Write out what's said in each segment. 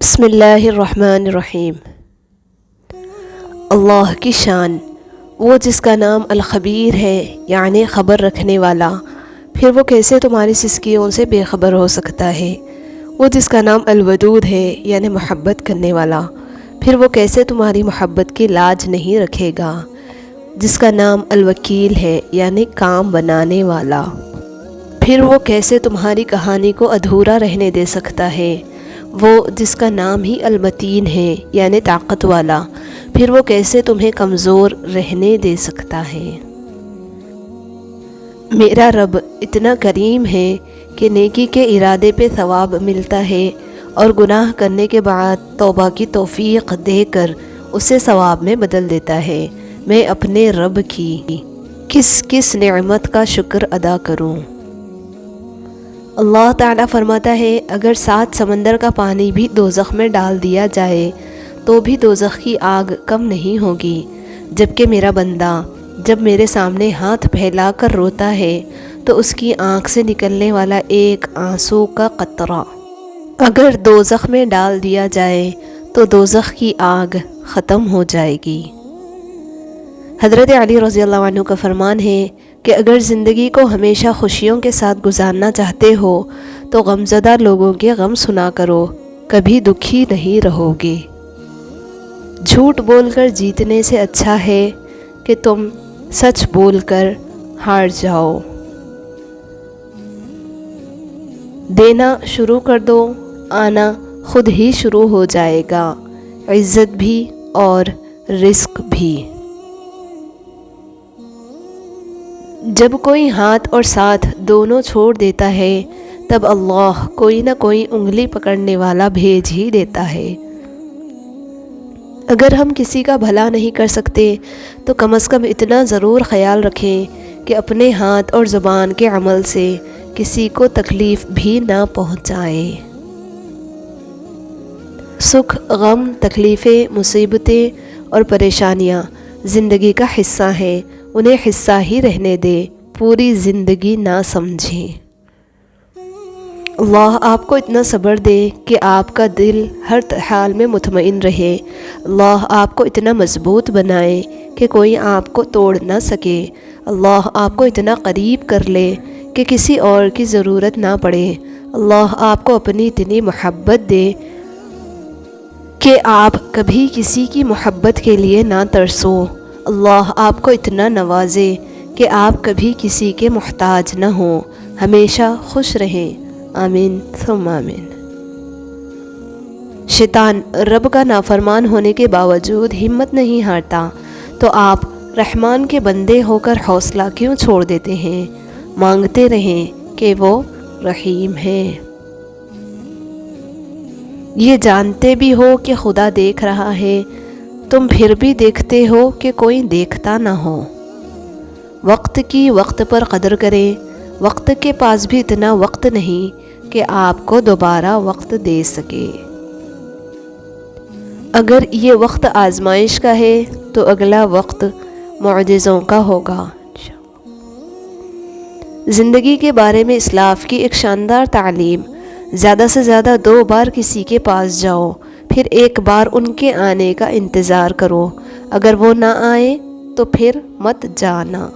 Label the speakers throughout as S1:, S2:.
S1: بسم اللہ الرحمن الرحیم۔ اللہ کی شان، وہ جس کا نام الخبیر ہے یعنی خبر رکھنے والا، پھر وہ کیسے تمہاری سسکیوں سے بے خبر ہو سکتا ہے۔ وہ جس کا نام الودود ہے یعنی محبت کرنے والا، پھر وہ کیسے تمہاری محبت کی لاج نہیں رکھے گا۔ جس کا نام الوکیل ہے یعنی کام بنانے والا، پھر وہ کیسے تمہاری کہانی کو ادھورا رہنے دے سکتا ہے۔ وہ جس کا نام ہی المتین ہے یعنی طاقت والا، پھر وہ کیسے تمہیں کمزور رہنے دے سکتا ہے۔ میرا رب اتنا کریم ہے کہ نیکی کے ارادے پہ ثواب ملتا ہے اور گناہ کرنے کے بعد توبہ کی توفیق دے کر اسے ثواب میں بدل دیتا ہے۔ میں اپنے رب کی کس نعمت کا شکر ادا کروں۔ اللہ تعالیٰ فرماتا ہے، اگر 7 سمندر کا پانی بھی دوزخ میں ڈال دیا جائے تو بھی دوزخ کی آگ کم نہیں ہوگی، جبکہ میرا بندہ جب میرے سامنے ہاتھ پھیلا کر روتا ہے تو اس کی آنکھ سے نکلنے والا ایک آنسو کا قطرہ اگر دوزخ میں ڈال دیا جائے تو دوزخ کی آگ ختم ہو جائے گی۔ حضرت علی رضی اللہ عنہ کا فرمان ہے کہ اگر زندگی کو ہمیشہ خوشیوں کے ساتھ گزارنا چاہتے ہو تو غمزدہ لوگوں کے غم سنا کرو، کبھی دکھی نہیں رہو گے۔ جھوٹ بول کر جیتنے سے اچھا ہے کہ تم سچ بول کر ہار جاؤ۔ دینا شروع کر دو، آنا خود ہی شروع ہو جائے گا، عزت بھی اور رزق بھی۔ جب کوئی ہاتھ اور ساتھ دونوں چھوڑ دیتا ہے تب اللہ کوئی نہ کوئی انگلی پکڑنے والا بھیج ہی دیتا ہے۔ اگر ہم کسی کا بھلا نہیں کر سکتے تو کم از کم اتنا ضرور خیال رکھیں کہ اپنے ہاتھ اور زبان کے عمل سے کسی کو تکلیف بھی نہ پہنچائیں۔ سکھ، غم، تکلیفیں، مصیبتیں اور پریشانیاں زندگی کا حصہ ہیں، انہیں حصہ ہی رہنے دے، پوری زندگی نہ سمجھیں۔ اللہ آپ کو اتنا صبر دے کہ آپ کا دل ہر حال میں مطمئن رہے۔ اللہ آپ کو اتنا مضبوط بنائے کہ کوئی آپ کو توڑ نہ سکے۔ اللہ آپ کو اتنا قریب کر لے کہ کسی اور کی ضرورت نہ پڑے۔ اللہ آپ کو اپنی اتنی محبت دے کہ آپ کبھی کسی کی محبت کے لیے نہ ترسو۔ اللہ آپ کو اتنا نوازے کہ آپ کبھی کسی کے محتاج نہ ہوں، ہمیشہ خوش رہیں۔ آمین ثم آمین۔ شیطان رب کا نافرمان ہونے کے باوجود ہمت نہیں ہارتا، تو آپ رحمان کے بندے ہو کر حوصلہ کیوں چھوڑ دیتے ہیں؟ مانگتے رہیں کہ وہ رحیم ہیں۔ یہ جانتے بھی ہو کہ خدا دیکھ رہا ہے، تم پھر بھی دیکھتے ہو کہ کوئی دیکھتا نہ ہو۔ وقت کی وقت پر قدر کریں، وقت کے پاس بھی اتنا وقت نہیں کہ آپ کو دوبارہ وقت دے سکے۔ اگر یہ وقت آزمائش کا ہے تو اگلا وقت معجزوں کا ہوگا۔ زندگی کے بارے میں اسلاف کی ایک شاندار تعلیم، زیادہ سے زیادہ 2 بار کسی کے پاس جاؤ، پھر 1 بار ان کے آنے کا انتظار کرو، اگر وہ نہ آئے تو پھر مت جانا۔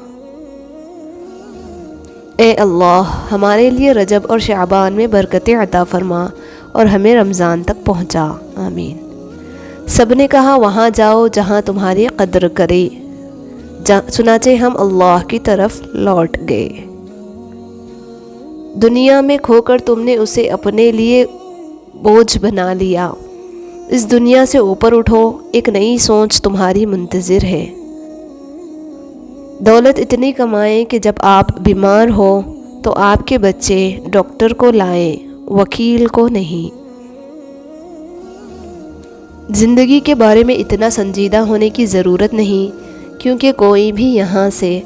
S1: اے اللہ ہمارے لیے رجب اور شعبان میں برکتیں عطا فرما اور ہمیں رمضان تک پہنچا۔ آمین۔ سب نے کہا وہاں جاؤ جہاں تمہاری قدر کرے، چنانچہ ہم اللہ کی طرف لوٹ گئے۔ دنیا میں کھو کر تم نے اسے اپنے لیے بوجھ بنا لیا، اس دنیا سے اوپر اٹھو، ایک نئی سوچ تمہاری منتظر ہے۔ دولت اتنی کمائیں کہ جب آپ بیمار ہو تو آپ کے بچے ڈاکٹر کو لائیں، وکیل کو نہیں۔ زندگی کے بارے میں اتنا سنجیدہ ہونے کی ضرورت نہیں، کیونکہ کوئی بھی یہاں سے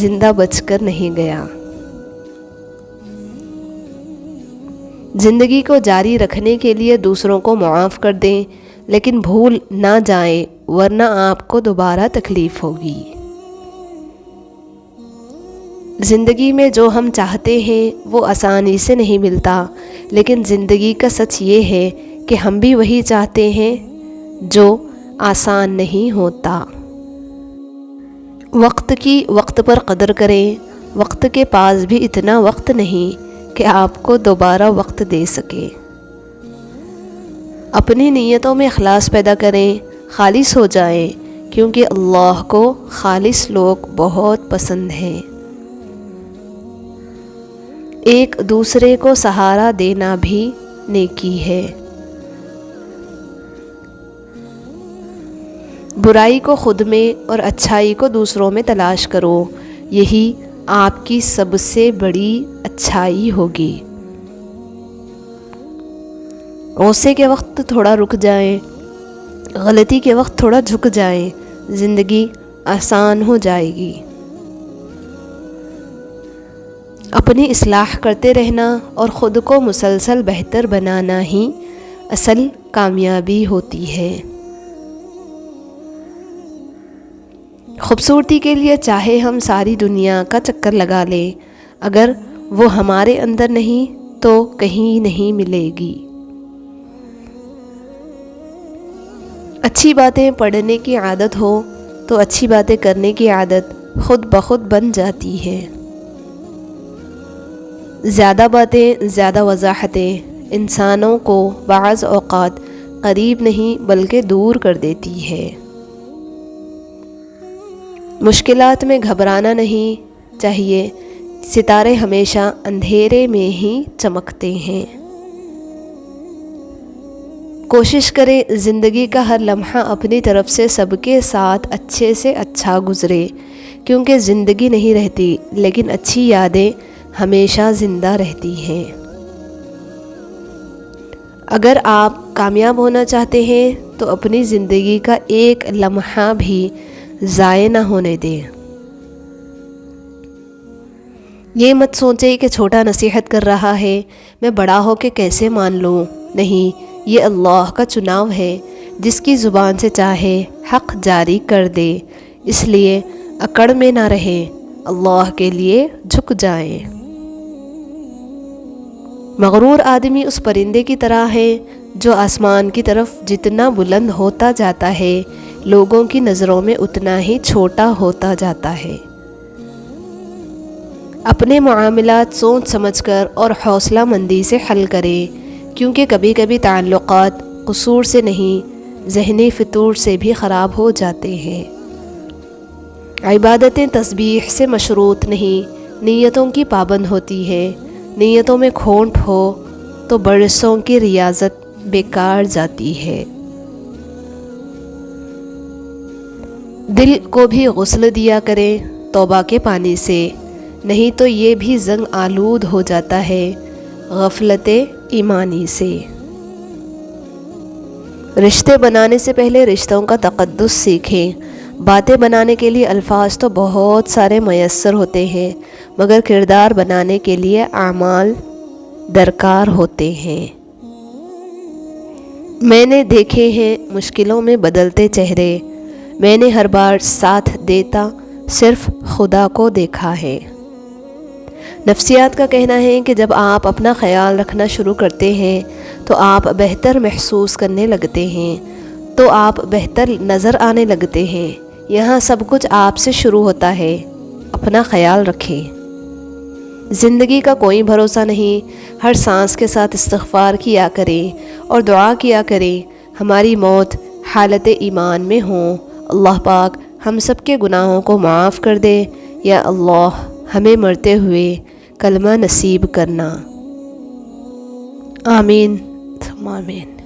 S1: زندہ بچ کر نہیں گیا۔ زندگی کو جاری رکھنے کے لیے دوسروں کو معاف کر دیں، لیکن بھول نہ جائیں ورنہ آپ کو دوبارہ تکلیف ہوگی۔ زندگی میں جو ہم چاہتے ہیں وہ آسانی سے نہیں ملتا، لیکن زندگی کا سچ یہ ہے کہ ہم بھی وہی چاہتے ہیں جو آسان نہیں ہوتا۔ وقت کی وقت پر قدر کریں، وقت کے پاس بھی اتنا وقت نہیں کہ آپ کو دوبارہ وقت دے سکے۔ اپنی نیتوں میں اخلاص پیدا کریں، خالص ہو جائیں، کیونکہ اللہ کو خالص لوگ بہت پسند ہیں۔ ایک دوسرے کو سہارا دینا بھی نیکی ہے۔ برائی کو خود میں اور اچھائی کو دوسروں میں تلاش کرو، یہی آپ کی سب سے بڑی اچھائی ہوگی۔ غصے کے وقت تھوڑا رک جائیں، غلطی کے وقت تھوڑا جھک جائیں، زندگی آسان ہو جائے گی۔ اپنی اصلاح کرتے رہنا اور خود کو مسلسل بہتر بنانا ہی اصل کامیابی ہوتی ہے۔ خوبصورتی کے لیے چاہے ہم ساری دنیا کا چکر لگا لیں، اگر وہ ہمارے اندر نہیں تو کہیں نہیں ملے گی۔ اچھی باتیں پڑھنے کی عادت ہو تو اچھی باتیں کرنے کی عادت خود بخود بن جاتی ہے۔ زیادہ باتیں، زیادہ وضاحتیں انسانوں کو بعض اوقات قریب نہیں بلکہ دور کر دیتی ہے۔ مشکلات میں گھبرانا نہیں چاہیے، ستارے ہمیشہ اندھیرے میں ہی چمکتے ہیں۔ کوشش کریں زندگی کا ہر لمحہ اپنی طرف سے سب کے ساتھ اچھے سے اچھا گزرے، کیونکہ زندگی نہیں رہتی لیکن اچھی یادیں ہمیشہ زندہ رہتی ہیں۔ اگر آپ کامیاب ہونا چاہتے ہیں تو اپنی زندگی کا ایک لمحہ بھی ضائع نہ ہونے دیں۔ یہ مت سوچیں کہ چھوٹا نصیحت کر رہا ہے، میں بڑا ہو کے کیسے مان لوں۔ نہیں، یہ اللہ کا چناؤ ہے، جس کی زبان سے چاہے حق جاری کر دے، اس لیے اکڑ میں نہ رہیں، اللہ کے لیے جھک جائیں۔ مغرور آدمی اس پرندے کی طرح ہے جو آسمان کی طرف جتنا بلند ہوتا جاتا ہے، لوگوں کی نظروں میں اتنا ہی چھوٹا ہوتا جاتا ہے۔ اپنے معاملات سوچ سمجھ کر اور حوصلہ مندی سے حل کریں، کیونکہ کبھی کبھی تعلقات قصور سے نہیں، ذہنی فطور سے بھی خراب ہو جاتے ہیں۔ عبادتیں تسبیح سے مشروط نہیں، نیتوں کی پابند ہوتی ہے۔ نیتوں میں کھوٹ ہو تو برسوں کی ریاضت بیکار جاتی ہے۔ دل کو بھی غسل دیا کریں توبہ کے پانی سے، نہیں تو یہ بھی زنگ آلود ہو جاتا ہے غفلت ایمانی سے۔ رشتے بنانے سے پہلے رشتوں کا تقدس سیکھیں۔ باتیں بنانے کے لیے الفاظ تو بہت سارے میسر ہوتے ہیں، مگر کردار بنانے کے لیے اعمال درکار ہوتے ہیں۔ میں نے دیکھے ہیں مشکلوں میں بدلتے چہرے، میں نے ہر بار ساتھ دیتا صرف خدا کو دیکھا ہے۔ نفسیات کا کہنا ہے کہ جب آپ اپنا خیال رکھنا شروع کرتے ہیں تو آپ بہتر محسوس کرنے لگتے ہیں، تو آپ بہتر نظر آنے لگتے ہیں۔ یہاں سب کچھ آپ سے شروع ہوتا ہے، اپنا خیال رکھیں۔ زندگی کا کوئی بھروسہ نہیں، ہر سانس کے ساتھ استغفار کیا کریں اور دعا کیا کریں ہماری موت حالت ایمان میں ہوں، اللہ پاک ہم سب کے گناہوں کو معاف کر دے، یا اللہ ہمیں مرتے ہوئے کلمہ نصیب کرنا، آمین ثم آمین۔